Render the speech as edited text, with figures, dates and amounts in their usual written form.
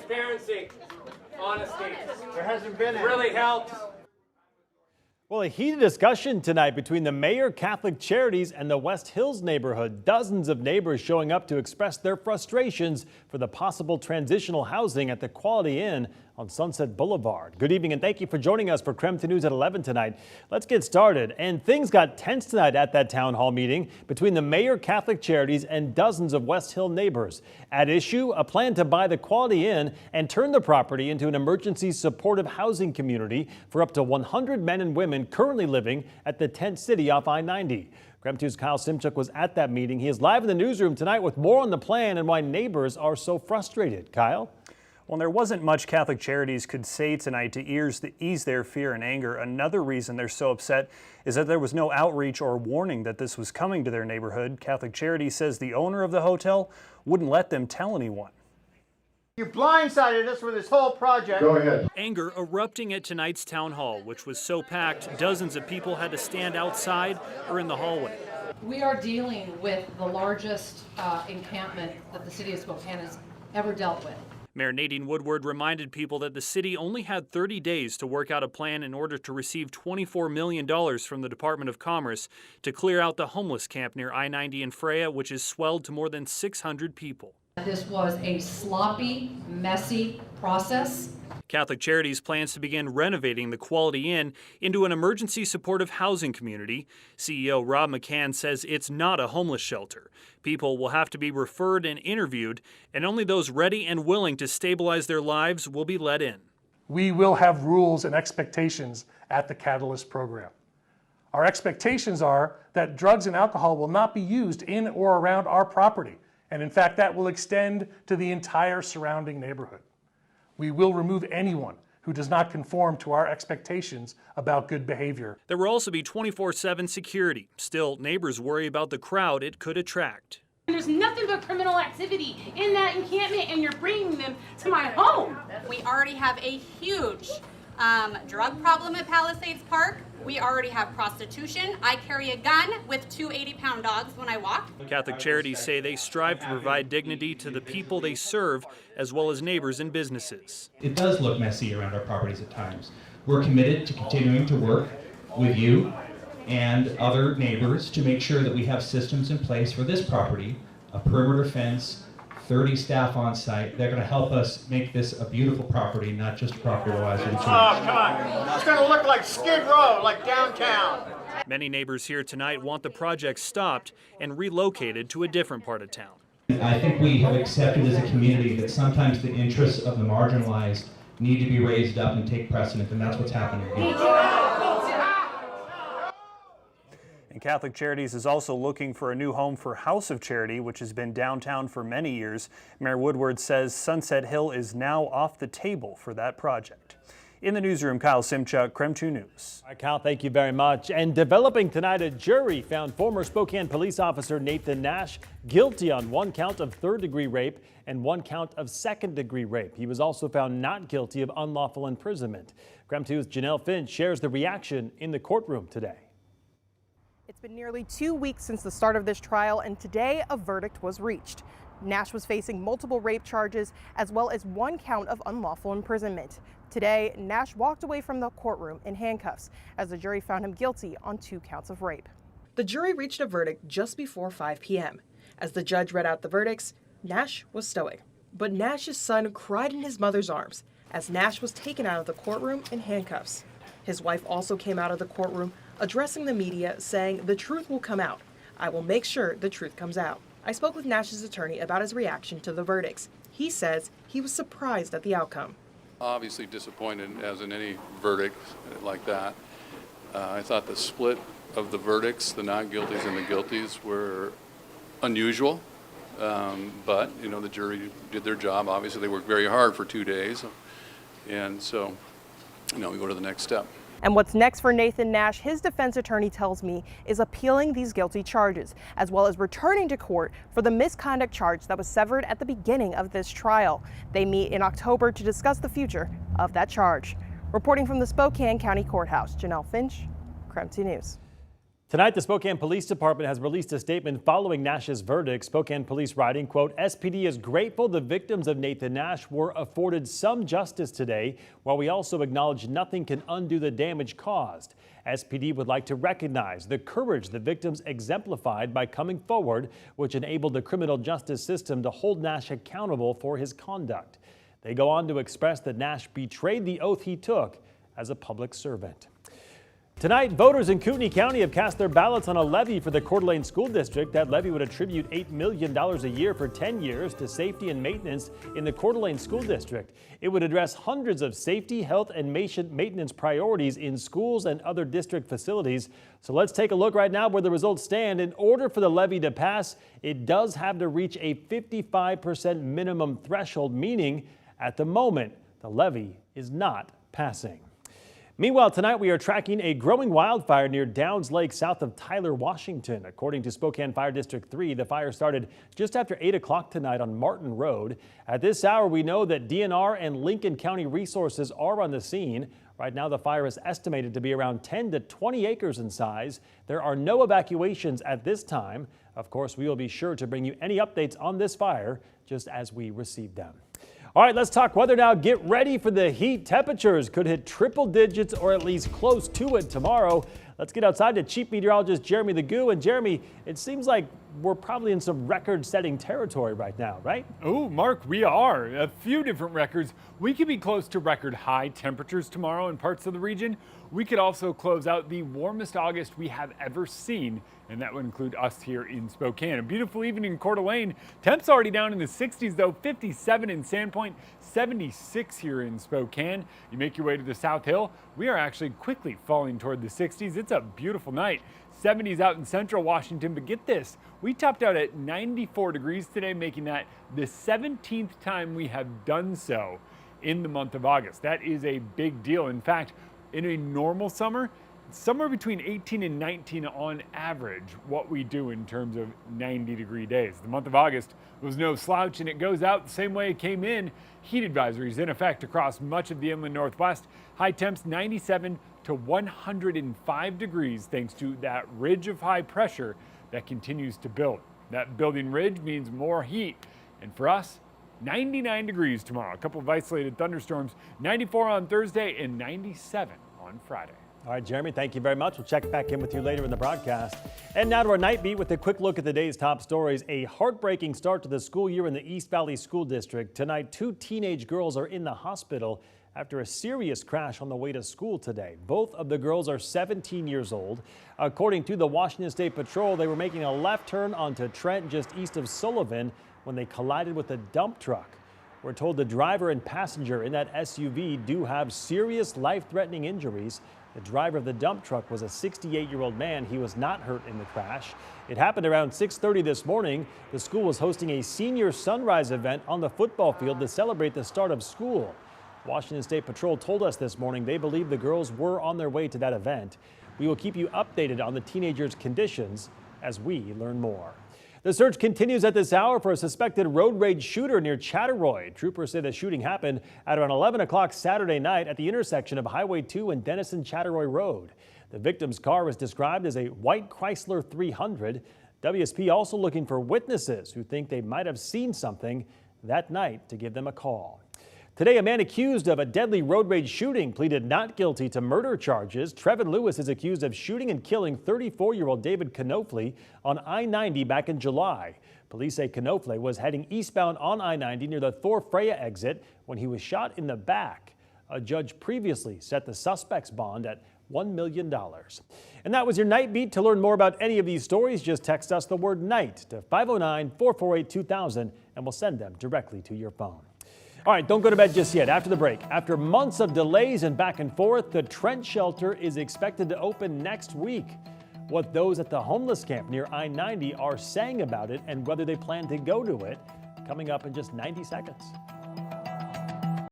transparency, honesty. There hasn't been any. Really helped. Well, a heated discussion tonight between the Mayor, Catholic Charities, and the West Hills neighborhood. Dozens of neighbors showing up to express their frustrations for the possible transitional housing at the Quality Inn on Sunset Boulevard. Good evening and thank you for joining us for KREM 2 News at 11 tonight. Let's get started. And things got tense tonight at that town hall meeting between the Mayor, Catholic Charities, and dozens of West Hill neighbors. At issue, a plan to buy the Quality Inn and turn the property into an emergency supportive housing community for up to 100 men and women currently living at the tent city off I-90. KREM 2's Kyle Simchuk was at that meeting. He is live in the newsroom tonight with more on the plan and why neighbors are so frustrated. Kyle? Well, there wasn't much Catholic Charities could say tonight to ease their fear and anger. Another reason they're so upset is that there was no outreach or warning that this was coming to their neighborhood. Catholic Charities says the owner of the hotel wouldn't let them tell anyone. You blindsided us with this whole project. Go ahead. Anger erupting at tonight's town hall, which was so packed, dozens of people had to stand outside or in the hallway. We are dealing with the largest encampment that the city of Spokane has ever dealt with. Mayor Nadine Woodward reminded people that the city only had 30 days to work out a plan in order to receive $24 million from the Department of Commerce to clear out the homeless camp near I-90 in Freya, which has swelled to more than 600 people. This was a sloppy, messy process. Catholic Charities plans to begin renovating the Quality Inn into an emergency supportive housing community. CEO Rob McCann says it's not a homeless shelter. People will have to be referred and interviewed, and only those ready and willing to stabilize their lives will be let in. We will have rules and expectations at the Catalyst program. Our expectations are that drugs and alcohol will not be used in or around our property, and in fact that will extend to the entire surrounding neighborhood. We will remove anyone who does not conform to our expectations about good behavior. There will also be 24/7 security. Still, neighbors worry about the crowd it could attract. There's nothing but criminal activity in that encampment, and you're bringing them to my home. We already have a huge drug problem at Palisades Park. We already have prostitution. I carry a gun with two 80-pound dogs when I walk. Catholic Charities say they strive to provide dignity to the people they serve, as well as neighbors and businesses. It does look messy around our properties at times. We're committed to continuing to work with you and other neighbors to make sure that we have systems in place for this property, a perimeter fence, 30 staff on site. They're going to help us make this a beautiful property, not just a property otherwise. Oh, come on. It's going to look like Skid Row, like downtown. Many neighbors here tonight want the project stopped and relocated to a different part of town. I think we have accepted as a community that sometimes the interests of the marginalized need to be raised up and take precedent, and that's what's happening here. And Catholic Charities is also looking for a new home for House of Charity, which has been downtown for many years. Mayor Woodward says Sunset Hill is now off the table for that project. In the newsroom, Kyle Simchuk, KREM 2 News. All right, Kyle, thank you very much. And developing tonight, a jury found former Spokane police officer Nathan Nash guilty on 1 count of third-degree rape and 1 count of second-degree rape. He was also found not guilty of unlawful imprisonment. KREM 2's Janelle Finch shares the reaction in the courtroom today. It's been nearly 2 weeks since the start of this trial, and today a verdict was reached. Nash was facing multiple rape charges as well as 1 count of unlawful imprisonment. Today, Nash walked away from the courtroom in handcuffs as the jury found him guilty on 2 counts of rape. The jury reached a verdict just before 5 p.m. As the judge read out the verdicts, Nash was stoic. But Nash's son cried in his mother's arms as Nash was taken out of the courtroom in handcuffs. His wife also came out of the courtroom addressing the media, saying, "The truth will come out. I will make sure the truth comes out." I spoke with Nash's attorney about his reaction to the verdicts. He says he was surprised at the outcome. Obviously disappointed, as in any verdict like that. I thought the split of the verdicts, the not guilties and the guilties, were unusual. But, you know, the jury did their job. Obviously, they worked very hard for 2 days. And so, you know, we go to the next step. And what's next for Nathan Nash, his defense attorney tells me, is appealing these guilty charges, as well as returning to court for the misconduct charge that was severed at the beginning of this trial. They meet in October to discuss the future of that charge. Reporting from the Spokane County Courthouse, Janelle Finch, KREM 2 News. Tonight, the Spokane Police Department has released a statement following Nash's verdict. Spokane Police writing, quote, SPD is grateful the victims of Nathan Nash were afforded some justice today, while we also acknowledge nothing can undo the damage caused. SPD would like to recognize the courage the victims exemplified by coming forward, which enabled the criminal justice system to hold Nash accountable for his conduct. They go on to express that Nash betrayed the oath he took as a public servant. Tonight, voters in Kootenai County have cast their ballots on a levy for the Coeur d'Alene School District. That levy would attribute $8 million a year for 10 years to safety and maintenance in the Coeur d'Alene School District. It would address hundreds of safety, health, and maintenance priorities in schools and other district facilities. So let's take a look right now where the results stand. In order for the levy to pass, it does have to reach a 55% minimum threshold, meaning at the moment, the levy is not passing. Meanwhile, tonight we are tracking a growing wildfire near Downs Lake south of Tyler, Washington. According to Spokane Fire District 3, the fire started just after 8 o'clock tonight on Martin Road. At this hour, we know that DNR and Lincoln County resources are on the scene. Right now, the fire is estimated to be around 10 to 20 acres in size. There are no evacuations at this time. Of course, we will be sure to bring you any updates on this fire just as we receive them. All right, let's talk weather now. Get ready for the heat. Temperatures could hit triple digits or at least close to it tomorrow. Let's get outside to Chief Meteorologist Jeremy the Goo. And Jeremy, it seems like we're probably in some record-setting territory right now, right? Oh, Mark, we are. A few different records. We could be close to record high temperatures tomorrow in parts of the region. We could also close out the warmest August we have ever seen, and that would include us here in Spokane. A beautiful evening in Coeur d'Alene. Temps already down in the 60s, though. 57 in Sandpoint, 76 here in Spokane. You make your way to the South Hill, we are actually quickly falling toward the 60s. It's a beautiful night. 70s out in central Washington, but get this, we topped out at 94 degrees today, making that the 17th time we have done so in the month of August. That is a big deal. In fact, in a normal summer, somewhere between 18 and 19 on average, what we do in terms of 90-degree days. The month of August was no slouch, and it goes out the same way it came in. Heat advisories in effect across much of the inland Northwest. High temps 97 to 105 degrees thanks to that ridge of high pressure that continues to build. That building ridge means more heat, and for us, 99 degrees tomorrow. A couple of isolated thunderstorms, 94 on Thursday and 97 on Friday. All right, Jeremy, thank you very much. We'll check back in with you later in the broadcast. And now to our night beat with a quick look at the day's top stories. A heartbreaking start to the school year in the East Valley School District. Tonight, 2 teenage girls are in the hospital after a serious crash on the way to school today. Both of the girls are 17 years old. According to the Washington State Patrol, they were making a left turn onto Trent just east of Sullivan when they collided with a dump truck. We're told the driver and passenger in that SUV do have serious life-threatening injuries. The driver of the dump truck was a 68-year-old man. He was not hurt in the crash. It happened around 6:30 this morning. The school was hosting a senior sunrise event on the football field to celebrate the start of school. Washington State Patrol told us this morning they believe the girls were on their way to that event. We will keep you updated on the teenagers' conditions as we learn more. The search continues at this hour for a suspected road rage shooter near Chattaroy. Troopers say the shooting happened at around 11 o'clock Saturday night at the intersection of Highway 2 and Denison-Chattaroy Road. The victim's car was described as a white Chrysler 300. WSP also looking for witnesses who think they might have seen something that night to give them a call. Today, a man accused of a deadly road rage shooting pleaded not guilty to murder charges. Trevin Lewis is accused of shooting and killing 34-year-old David Knofle on I-90 back in July. Police say Knofle was heading eastbound on I-90 near the Thor Freya exit when he was shot in the back. A judge previously set the suspect's bond at $1 million. And that was your Night Beat. To learn more about any of these stories, just text us the word NIGHT to 509-448-2000 and we'll send them directly to your phone. All right, don't go to bed just yet. After the break, after months of delays and back and forth, the Trent shelter is expected to open next week. What those at the homeless camp near I-90 are saying about it and whether they plan to go to it, coming up in just 90 seconds.